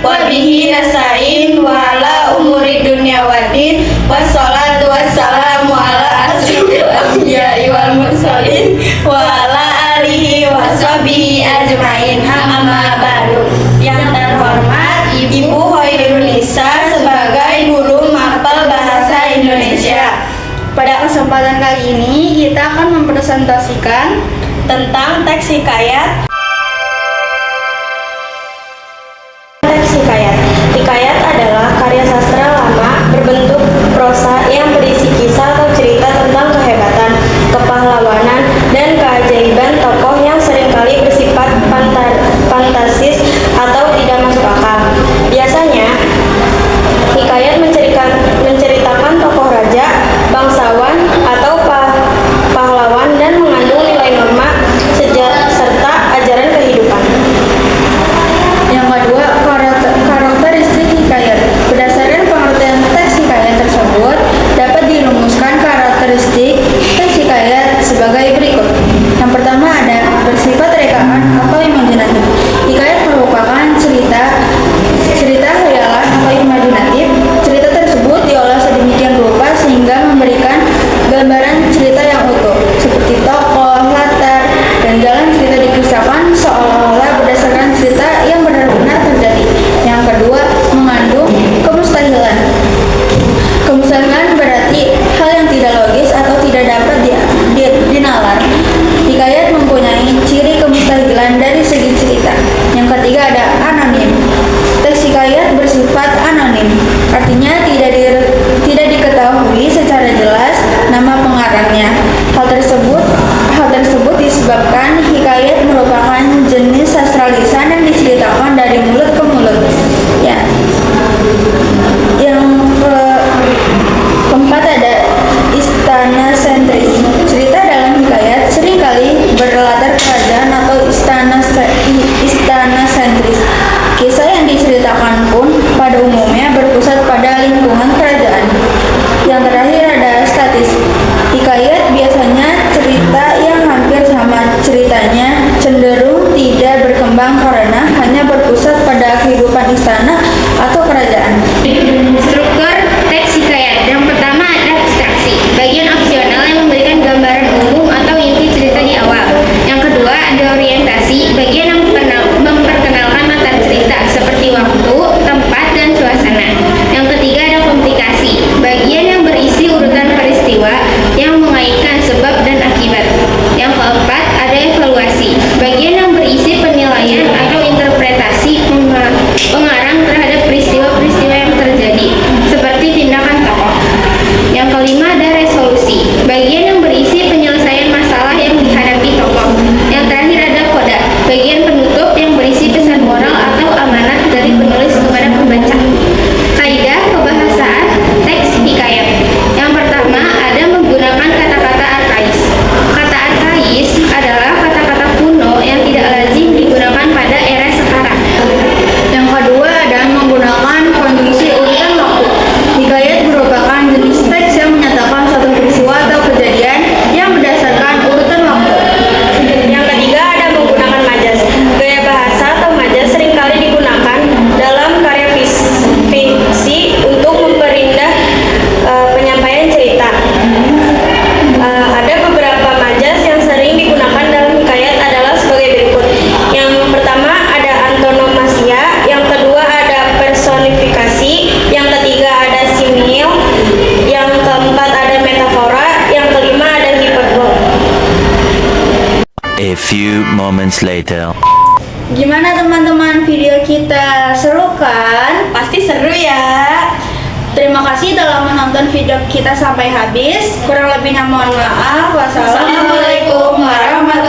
wa bihi nasta'in wa ala umuri dunya waddin. Wassalatu wassalamu ala asyrofil anbiya'i wal mursalin wa ala alihi wa sahbihi ajmain. Amma ba'du. Yang terhormat Ibu Khairul Nisa sebagai guru mapel bahasa Indonesia. Pada kesempatan kali ini kita akan mempresentasikan tentang teks hikayat. Teks hikayat. Hikayat adalah karya sastra lama berbentuk prosa yang berisi kisah atau cerita tentang kehebatan, kepahlawanan, dan keajaiban tokoh yang seringkali bersifat fantastis atau tidak masuk akal. Biasanya, hikayat menceritakan tokoh raja, bangsawan, atau pahlawan dan mengandung nilai norma serta ajaran kehidupan. yang kedua, karakteristik hikayat. Berdasarkan pengertian teks hikayat tersebut, dapat dirumuskan karakteristik teks hikayat sebagai berikut. Yang pertama ada bersifat rekaan atau imajinatif. Hikayat merupakan cerita khayalan atau imajinatif. Cerita tersebut diolah sedemikian rupa sehingga memberikan gambaran cerita yang utuh, seperti tokoh, latar, dan jalan cerita dikisahkan seolah-olah berdasarkan cerita yang benar-benar terjadi. Yang kedua, mengandung kemustahilan. Kemustahilan berarti hal yang tidak logis atau tidak dapat dinalar. Hikayat mempunyai ciri kemustahilan dari segi cerita. Yang ketiga ada anonim. Teks hikayat bersifat anonim, artinya tidak diketahui secara jelas nama pengarangnya. Hal tersebut disebabkan hikayat merupakan jenis sastra lisan yang diceritakan dari mulut ke mulut. Ya. Yang keempat ada istana sentris. Cerita dalam hikayat seringkali berlatar kerajaan atau istana sentris. Kisah yang diceritakan pun pada umumnya berpusat pada lingkungan kerajaan. Yang terakhir ada statis. Hikayat biasanya cerita yang hampir sama ceritanya, cenderung tidak berkembang karena hanya berpusat pada kehidupan istana atau kerajaan. Struktur teks hikayat. Yang pertama ada abstraksi, bagian opsional yang memberikan gambaran umum atau inti cerita di awal. Yang kedua ada orientasi, bagian yang memperkenalkan latar cerita seperti waktu, tempat, dan suasana. Yang ketiga ada komplikasi, bagian yang berisi urutan peristiwa yang mengaitkan sebab dan akibat. Yang keempat ada evaluasi, bagian yang berisi penilaian atau interpretasi pengarang terhadap peristiwa-peristiwa yang terjadi, seperti tindakan tokoh. Yang kelima ada resolusi, bagian yang berisi penyelesaian masalah yang dihadapi tokoh. Yang terakhir ada koda, bagian penutup yang berisi pesan moral atau amanat dari penulis kepada pembaca. Kaidah pembahasan teks hikayat. Yang pertama ada menggunakan kata-kata arkais. Kata arkais adalah kata-kata kuno yang tidak lazim digunakan pada era sekarang. Yang kedua ada menggunakan konjungsi urutan waktu. Hikayat merupakan jenis teks yang menyatakan suatu peristiwa atau kejadian yang berdasarkan urutan waktu. Yang ketiga ada menggunakan majas. Gaya bahasa atau majas seringkali digunakan dalam karya fiksi untuk memperindah penyampaian cerita. Ada beberapa majas yang sering digunakan dalam hikayat adalah sebagai berikut. Yang pertama ada antonomasia, yang kedua ada personifikasi, yang ketiga ada simil, yang keempat ada metafora, yang kelima ada hiperbol. A few moments later. Gimana teman-teman, video kita seru kan? Pasti seru ya. Terima kasih telah menonton video kita sampai habis. Kurang lebihnya mohon maaf. Wassalamualaikum warahmatullahi wabarakatuh.